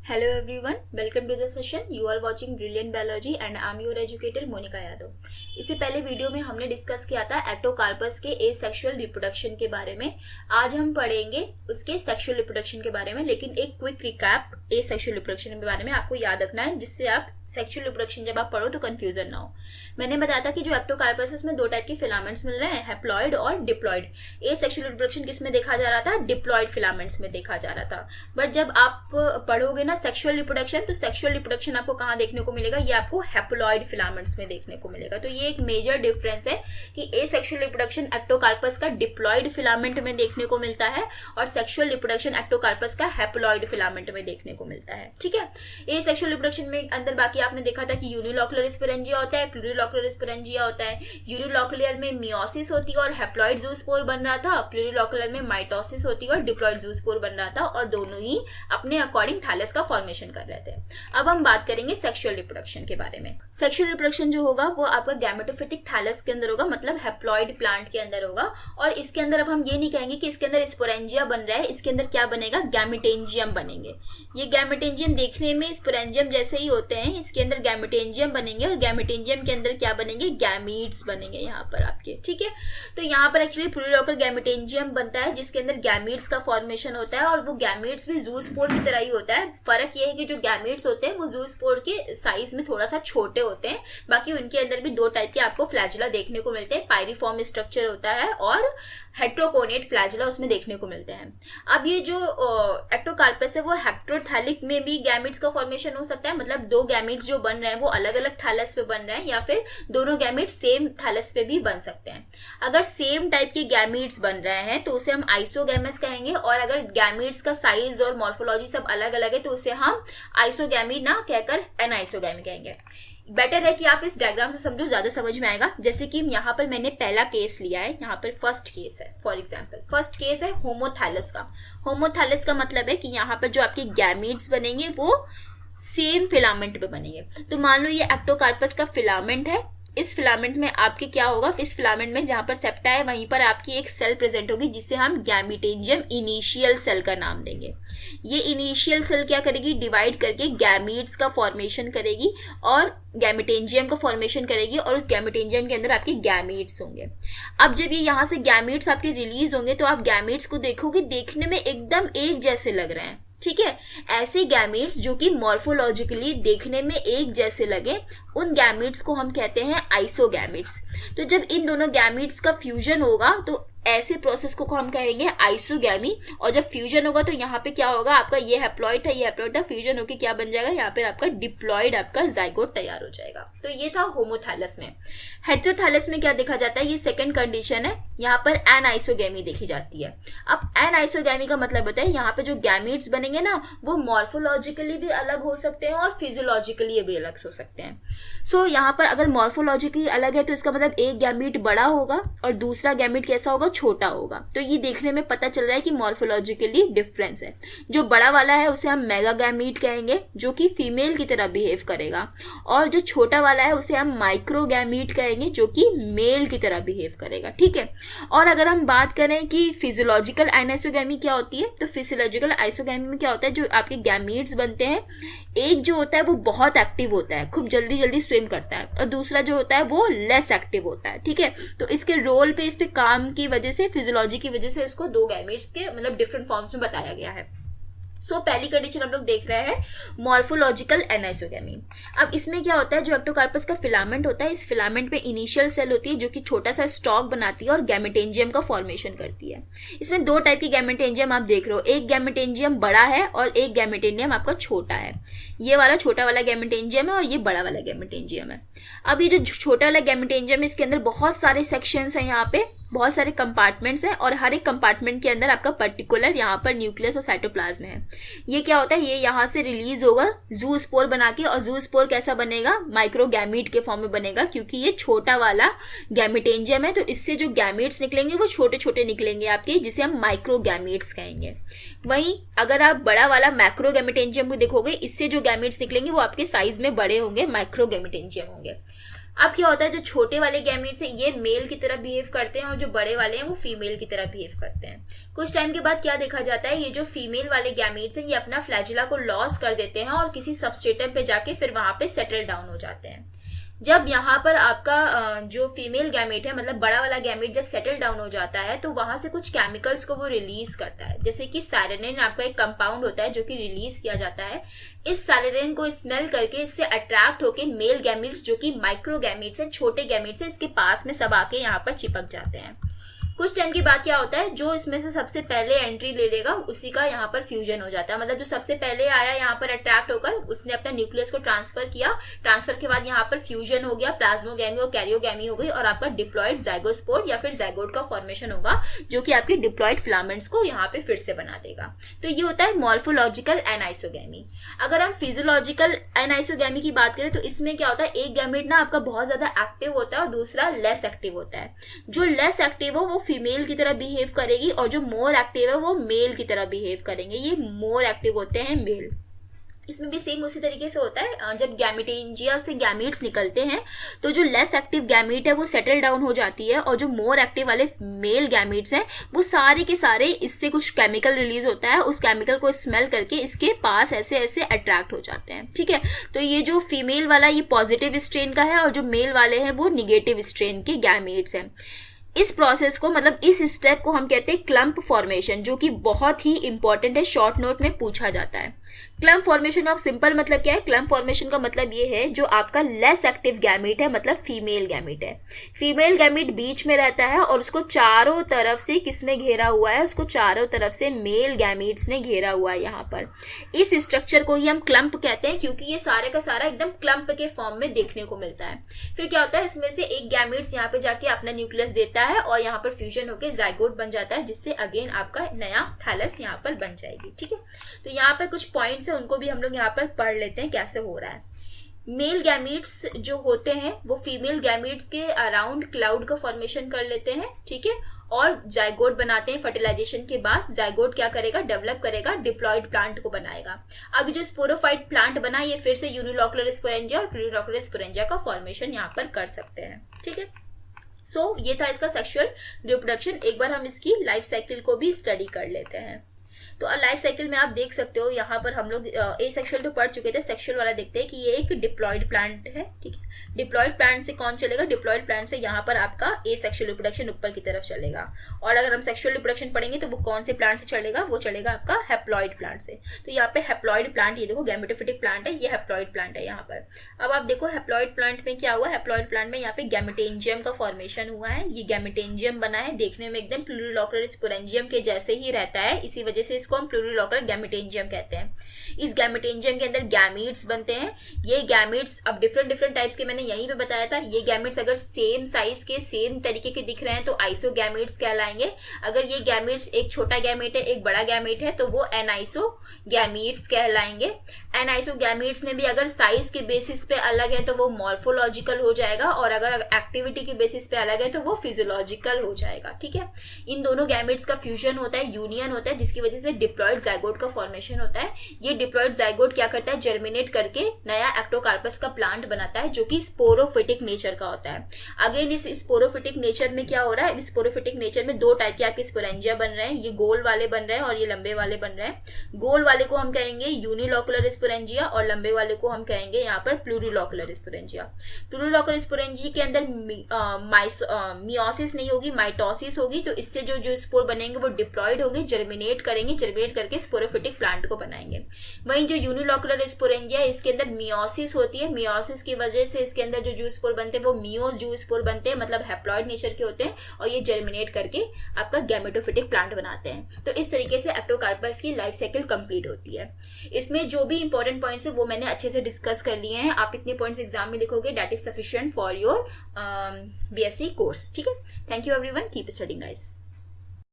Hello everyone, welcome to the session. You are watching Brilliant Biology and I am your educator Monika Yadav. इससे पहले video में हमने discuss किया था एक्टोकार्पस के एसेक्सुअल रिप्रोडक्शन के बारे में। आज हम पढ़ेंगे उसके सेक्सुअल रिप्रोडक्शन के बारे में, लेकिन एक क्विक रिकैप एसेक्सुअल रिप्रोडक्शन के बारे में आपको याद रखना है, जिससे आप सेक्सुअल रिप्रोडक्शन जब आप पढ़ो तो कंफ्यूजन ना हो। मैंने बताया था कि जो एक्टोकार्पस है उसमें दो टाइप के फिलामेंट्स मिल रहे हैं, हैप्लॉइड और डिप्लॉइड। एसेक्सुअल रिप्रोडक्शन किस में देखा जा रहा था? डिप्लॉइड फिलामेंट्स में देखा जा रहा था। बट जब आप पढ़ोगे ना सेक्सुअल रिप्रोडक्शन, तो सेक्सुअल रिप्रोडक्शन आपको कहाँ देखने को मिलेगा? ये आपको हैप्लॉइड फिलामेंट्स में देखने को मिलेगा। तो ये एक मेजर डिफरेंस है कि एसेक्सुअल रिप्रोडक्शन एक्टोकार्पस का डिप्लॉइड फिलामेंट में देखने को मिलता है और सेक्सुअल रिप्रोडक्शन एक्टोकार्पस का हैप्लॉइड फिलामेंट में देखने को मिलता है। ठीक है, एसेक्सुअल रिप्रोडक्शन में अंदर बाकी आपने देखा था कि यूनिलॉकुलर स्पोरेंजिया होता है, प्लूरिलॉकुलर स्पोरेंजिया होता है। यूनिलॉकुलर में मियोसिस होती है और हैप्लॉइड ज़ूस्पोर बन रहा था, प्लूरिलॉकुलर में माइटोसिस होती है और डिप्लॉइड ज़ूस्पोर बन रहा था, और दोनों ही अपने अकॉर्डिंग थैलस का फॉर्मेशन कर रहे थे। अब हम बात करेंगे सेक्सुअल रिप्रोडक्शन के बारे में। सेक्सुअल रिप्रोडक्शन जो होगा वो आपका गैमेटोफिटिक थैलस के अंदर होगा, मतलब हैप्लॉइड प्लांट के अंदर होगा। और इसके अंदर अब हम ये नहीं कहेंगे कि इसके अंदर स्पोरेंजिया बन रहा है, इसके अंदर क्या बनेगा? गैमेटेंजियम बनेंगे। ये गैमेटेंजियम देखने में स्पोरेंजियम जैसे ही होते हैं, इसके अंदर गैमेटेंजियम बनेंगे और गैमेटेंजियम के अंदर क्या बनेंगे? गैमीट्स बनेंगे यहाँ पर आपके। ठीक है, तो यहाँ पर एक्चुअली प्लूरिलॉकुलर गैमेटेंजियम बनता है जिसके अंदर गैमीट्स का फॉर्मेशन होता है, और वो गैमीट्स भी ज़ूस्पोर की तरह ही होता है। फर्क ये है कि जो गैमीट्स होते हैं वो ज़ूस्पोर के साइज में थोड़ा सा छोटे होते हैं। बाकी उनके अंदर भी दो टाइप के आपको फ्लैजिला देखने को मिलते हैं, पायरिफॉर्म स्ट्रक्चर होता है और हेट्रोकोनेट फ्लैजिला उसमें देखने को मिलते हैं। अब ये जो एक्टोकार्पस है वो हेक्टोथैलिक में भी गैमीट्स का फॉर्मेशन हो सकता है, मतलब दो गैमीट्स जो बन रहे हैं वो अलग अलग थैलस पे बन रहे हैं, या फिर दोनों गैमीट्स सेम थैलस पे भी बन सकते हैं। अगर सेम टाइप के गैमीट्स बन रहे हैं तो उसे हम आइसोगैमस कहेंगे, और अगर गैमीट्स का साइज और मॉर्फोलॉजी सब अलग अलग है तो उसे हम आइसोगैमी ना कहकर एनाइसोगैमी कहेंगे। बेटर है कि आप इस डायग्राम से समझो, ज्यादा समझ में आएगा। जैसे कि यहाँ पर मैंने पहला केस लिया है, यहाँ पर फर्स्ट केस है। फॉर एग्जांपल फर्स्ट केस है होमोथैलस का। होमोथैलस का मतलब है कि यहाँ पर जो आपके गैमीट्स बनेंगे वो सेम फिलामेंट पे बनेंगे। तो मान लो ये एक्टोकार्पस का फिलामेंट है, इस फिलामेंट में आपके क्या होगा? इस फिलामेंट में जहां पर सेप्टा है वहीं पर आपकी एक सेल प्रेजेंट होगी जिसे हम गैमेटेंजियम इनिशियल सेल का नाम देंगे। ये इनिशियल सेल क्या करेगी? डिवाइड करके गैमीट्स का फॉर्मेशन करेगी और गैमेटेंजियम का फॉर्मेशन करेगी, और उस गैमेटेंजियम के अंदर आपके गैमीट्स होंगे। अब जब ये यहाँ से गैमीट्स आपके रिलीज होंगे तो आप गैमीट्स को देखोगे, देखने में एकदम एक जैसे लग रहे हैं। ठीक है, ऐसे गैमीट्स जो कि मॉर्फोलॉजिकली देखने में एक जैसे लगे, उन गैमीट्स को हम कहते हैं आइसोगैमीट्स। तो जब इन दोनों गैमीट्स का फ्यूजन होगा तो ऐसे प्रोसेस को हम कहेंगे आइसोगैमी। और जब फ्यूजन होगा तो यहाँ पे क्या होगा? आपका ये हैप्लॉइड है, ये हैप्लॉइड है, फ्यूजन होकर क्या बन जाएगा? यहाँ पे आपका डिप्लॉइड आपका जाइगोट तैयार हो जाएगा। तो ये था होमोथैलस में। हेटेरोथैलस में क्या देखा जाता है? ये सेकंड कंडीशन है, यहाँ पर एनाइसोगैमी देखी जाती है। अब एनाइसोगैमी का मतलब होता है यहाँ पे जो गैमीट्स बनेंगे ना वो मॉर्फोलॉजिकली भी अलग हो सकते हैं और फिजियोलॉजिकली भी अलग हो सकते हैं। सो यहाँ पर अगर मॉर्फोलॉजिकली अलग है तो इसका मतलब एक गैमीट बड़ा होगा और दूसरा गैमीट कैसा होगा? छोटा होगा। तो ये देखने में पता चल रहा है कि मॉर्फोलॉजिकली डिफरेंस है। जो बड़ा वाला है उसे हम मेगा गैमीट कहेंगे, जो कि फीमेल की तरह बिहेव करेगा, और जो छोटा वाला है उसे हम माइक्रो गैमीट कहेंगे, जो कि मेल की तरह बिहेव करेगा। ठीक है, और अगर हम बात करें कि फिजियोलॉजिकल आइसोगैमी क्या होती है, तो फिजियोलॉजिकल आइसोगैमी में क्या होता है? जो आपके गैमीट्स बनते हैं, एक जो होता है वो बहुत एक्टिव होता है, खूब जल्दी जल्दी स्विम करता है, और दूसरा जो होता है वो लेस एक्टिव होता है। ठीक है, तो इसके रोल पे, इस पे काम की वजह से, फिजियोलॉजी की वजह से इसको दो गैमीट्स के मतलब डिफरेंट फॉर्म्स में बताया गया है। सो पहली कंडीशन हम लोग देख रहे हैं मॉर्फोलॉजिकल एनाइसोगैमी। अब इसमें क्या होता है? जो एक्टोकार्पस का फिलामेंट होता है, इस फिलामेंट में इनिशियल सेल होती है जो कि छोटा सा स्टॉक बनाती है और गैमेटेंजियम का फॉर्मेशन करती है। इसमें दो टाइप की गैमेटेंजियम आप देख रहे हो, एक गैमेटेंजियम बड़ा है और एक गैमेटेंजियम आपका छोटा है। ये वाला छोटा वाला गैमेटेंजियम है और ये बड़ा वाला गैमेटेंजियम है। अब ये जो छोटा वाला गैमेटेंजियम है इसके अंदर बहुत सारे सेक्शंस हैं, यहाँ पे बहुत सारे कंपार्टमेंट्स हैं, और हर एक कंपार्टमेंट के अंदर आपका पर्टिकुलर यहाँ पर न्यूक्लियस और साइटोप्लाज्म है। ये क्या होता है? ये यहाँ से रिलीज होगा ज़ूस्पोर बना के, और ज़ूस्पोर कैसा बनेगा? माइक्रोगैमीट के फॉर्म में बनेगा, क्योंकि ये छोटा वाला गैमेटेंजियम है। तो इससे जो गैमीट्स निकलेंगे वो छोटे छोटे निकलेंगे आपके, जिसे हम माइक्रोगैमीट्स कहेंगे। वहीं अगर आप बड़ा वाला मैक्रोगैमेटेंजियम को देखोगे, इससे जो गैमीट्स निकलेंगे वो आपके साइज में बड़े होंगे, माइक्रोगैमेटेंजियम होंगे। अब क्या होता है, जो छोटे वाले गैमेट्स हैं ये मेल की तरह बिहेव करते हैं और जो बड़े वाले हैं वो फीमेल की तरह बिहेव करते हैं। कुछ टाइम के बाद क्या देखा जाता है, ये जो फीमेल वाले गैमेट्स हैं ये अपना फ्लैजिला को लॉस कर देते हैं और किसी सबस्ट्रेटम पे जाके फिर वहां पे सेटल डाउन हो जाते हैं। जब यहाँ पर आपका जो फीमेल गैमेट है, मतलब बड़ा वाला गैमेट जब सेटल डाउन हो जाता है तो वहां से कुछ केमिकल्स को वो रिलीज करता है, जैसे कि साइरेनिन आपका एक कंपाउंड होता है जो कि रिलीज किया जाता है। इस साइरेनिन को स्मेल करके इससे अट्रैक्ट होके मेल गैमेट्स जो कि माइक्रो गैमेट्स हैं, छोटे गैमेट्स हैं, इसके पास में सब आके यहाँ पर चिपक जाते हैं। कुछ टाइम के बाद क्या होता है, जो इसमें से सबसे पहले एंट्री ले लेगा उसी का यहाँ पर फ्यूजन हो जाता है। मतलब जो सबसे पहले आया यहाँ पर अट्रैक्ट होकर उसने अपना न्यूक्लियस को ट्रांसफर किया, ट्रांसफर के बाद यहाँ पर फ्यूजन हो गया, प्लाज्मोगैमी और कैरियोगैमी हो गई और आपका डिप्लॉयड जाइगोस्पोर या फिर जाइगोट का फॉर्मेशन होगा जो कि आपके डिप्लॉयड फिलामेंट्स को यहाँ पे फिर से बना देगा। तो ये होता है मॉर्फोलॉजिकल एनाइसोगैमी। अगर हम फिजियोलॉजिकल एनाइसोगैमी की बात करें तो इसमें क्या होता है, एक गैमेट ना आपका बहुत ज्यादा एक्टिव होता है और दूसरा लेस एक्टिव होता है। जो लेस एक्टिव हो वो फीमेल की तरह बिहेव करेगी और जो मोर एक्टिव है वो मेल की तरह बिहेव करेंगे। ये मोर एक्टिव होते हैं मेल। इसमें भी सेम उसी तरीके से होता है, जब गैमेटेंजिया से गैमेट्स निकलते हैं तो जो लेस एक्टिव गैमेट है वो सेटल डाउन हो जाती है और जो मोर एक्टिव वाले मेल गैमेट्स हैं वो सारे के सारे, इससे कुछ केमिकल रिलीज होता है, उस केमिकल को स्मेल करके इसके पास ऐसे ऐसे अट्रैक्ट हो जाते हैं। ठीक है, तो ये जो फीमेल वाला ये पॉजिटिव स्ट्रेन का है और जो मेल वाले हैं वो निगेटिव स्ट्रेन के गैमेट्स हैं। इस प्रोसेस को, मतलब इस स्टेप को हम कहते हैं क्लम्प फॉर्मेशन, जो कि बहुत ही इंपॉर्टेंट है, शॉर्ट नोट में पूछा जाता है। क्लम्प फॉर्मेशन का सिंपल मतलब क्या है, क्लम्प फॉर्मेशन का मतलब ये है जो आपका लेस एक्टिव गैमेट है, मतलब फीमेल गैमेट है, फीमेल गैमेट बीच में रहता है और उसको चारों तरफ से किसने घेरा हुआ है, उसको चारों तरफ से मेल गैमेट्स ने घेरा हुआ है। यहाँ पर इस स्ट्रक्चर को ही हम क्लम्प कहते हैं क्योंकि ये सारे का सारा एकदम क्लम्प के फॉर्म में देखने को मिलता है। फिर क्या होता है, इसमें से एक गैमेट्स यहाँ पे जाके अपना न्यूक्लियस देता है और यहाँ पर फ्यूजन होकर जाइगोट बन जाता है, जिससे अगेन आपका नया थैलस यहाँ पर बन जाएगी। ठीक है, तो यहाँ पर कुछ पॉइंट्स है उनको भी हम लोग यहाँ पर पढ़ लेते हैं कैसे हो रहा है। मेल गैमेट्स जो होते हैं वो फीमेल गैमेट्स के अराउंड क्लाउड का फॉर्मेशन कर लेते हैं। ठीक है, और जाइगोट बनाते हैं। फर्टिलाइजेशन के बाद जाइगोट क्या करेगा, डेवलप करेगा, डिप्लॉयड प्लांट को बनाएगा। अब जो स्पोरोफाइट प्लांट बना ये फिर से यूनिलोकुलर स्पोरेंजिया और प्लूरिलोकुलर स्पोरेंजिया का फॉर्मेशन यहाँ पर कर सकते हैं। ठीक है, सो ये था इसका सेक्सुअल रिप्रोडक्शन। एक बार हम इसकी लाइफ साइकिल को भी स्टडी कर लेते हैं। तो लाइफ साइकिल में आप देख सकते हो यहाँ पर हम लोग ए सेक्सुअल तो पढ़ चुके थे, सेक्सुअल वाला देखते हैं कि ये एक डिप्लॉयड प्लांट है। ठीक है, डिप्लॉयड प्लांट से कौन चलेगा, डिप्लॉयड प्लांट से यहाँ पर आपका ए सेक्सुअल रिप्रोडक्शन ऊपर की तरफ चलेगा। और अगर हम सेक्सुअल रिप्रोडक्शन पढ़ेंगे तो वो कौन से प्लांट से चलेगा, वो चलेगा आपका हैप्लॉयड प्लांट से। तो यहाँ पे हैप्लॉयड प्लांट, ये देखो गैमेटोफिटिक प्लांट है, ये हैप्लॉयड प्लांट है यहाँ पर। अब आप देखो हैप्लॉयड प्लांट में क्या हुआ, हैप्लॉयड प्लांट में यहाँ पे गैमेटेंजियम का फॉर्मेशन हुआ है। ये गैमेटेंजियम बना है, देखने में एकदम प्लूरिलोकुलर स्पोरेंजियम के जैसे ही रहता है, इसी वजह से इसको हम प्लूरिलोकुलर गैमेटेंजियम कहते हैं। इस गैमेटेंजियम के अंदर गैमीट्स बनते हैं। ये गैमीट्स अब डिफरेंट टाइप्स के मैंने यहीं पे बताया था। ये गैमीट्स अगर सेम साइज के सेम तरीके के दिख रहे हैं तो आइसोगैमीट्स कहलाएंगे। अगर ये गैमीट्स एक छोटा गैमेट है एक बड़ा गैमेट है तो वो एनाइसोगैमीट्स कहलाएंगे। एनाइसोगैमीट्स में भी अगर साइज के बेसिस पे अलग है तो वो मॉर्फोलॉजिकल हो जाएगा और अगर एक्टिविटी के बेसिस पे अलग है तो वो फिजियोलॉजिकल हो जाएगा। ठीक है, इन दोनों गैमेट्स का फ्यूजन होता है, यूनियन होता है, जिसकी वजह से डिप्लॉयड जाइगोट का फॉर्मेशन होता है। ये डिप्लॉयड जाइगोट क्या करता है, जर्मिनेट करके नया एक्टोकार्पस का प्लांट बनाता है जो कि स्पोरोफिटिक नेचर का होता है। अगेन इस स्पोरोफिटिक नेचर में क्या हो रहा है, स्पोरोफिटिक नेचर में दो टाइप के आपके स्पोरेंजिया बन रहे हैं, ये गोल वाले बन रहे हैं और ये लंबे वाले बन रहे हैं। गोल वाले को हम कहेंगे यूनिलोकुलर स्पोरेंजिया और लंबे वाले को हम कहेंगे यहाँ पर प्लूरिलोकुलर स्पोरेंजिया। प्लूरिलोकुलर स्पोरेंजिया के अंदर मियोसिस नहीं होगी, माइटोसिस होगी। तो इससे जो स्पोर बनेंगे वो डिप्लॉयड होंगे, जर्मिनेट करेंगे, जर्मिनेट करके स्पोरोफिटिक प्लांट को बनाएंगे। वहीं जो यूनिलोकुलर स्पोरेंजिया है इसके अंदर मियोसिस होती है, मियोसिस की वजह से इसके अंदर जो जूस्पोर बनते हैं वो मियो जूस्पोर बनते हैं, मतलब हैप्लॉयड नेचर के होते हैं और ये जर्मिनेट करके आपका गैमेटोफिटिक प्लांट बनाते हैं। तो इस तरीके से एक्टोकार्पस की लाइफ साइकिल कंप्लीट होती है। इसमें जो भी इंपॉर्टेंट पॉइंट्स है वो मैंने अच्छे से डिस्कस कर लिए हैं। आप इतने पॉइंट्स एग्जाम में लिखोगे, that is sufficient for your BSc course. ठीक है, thank you everyone, keep studying guys.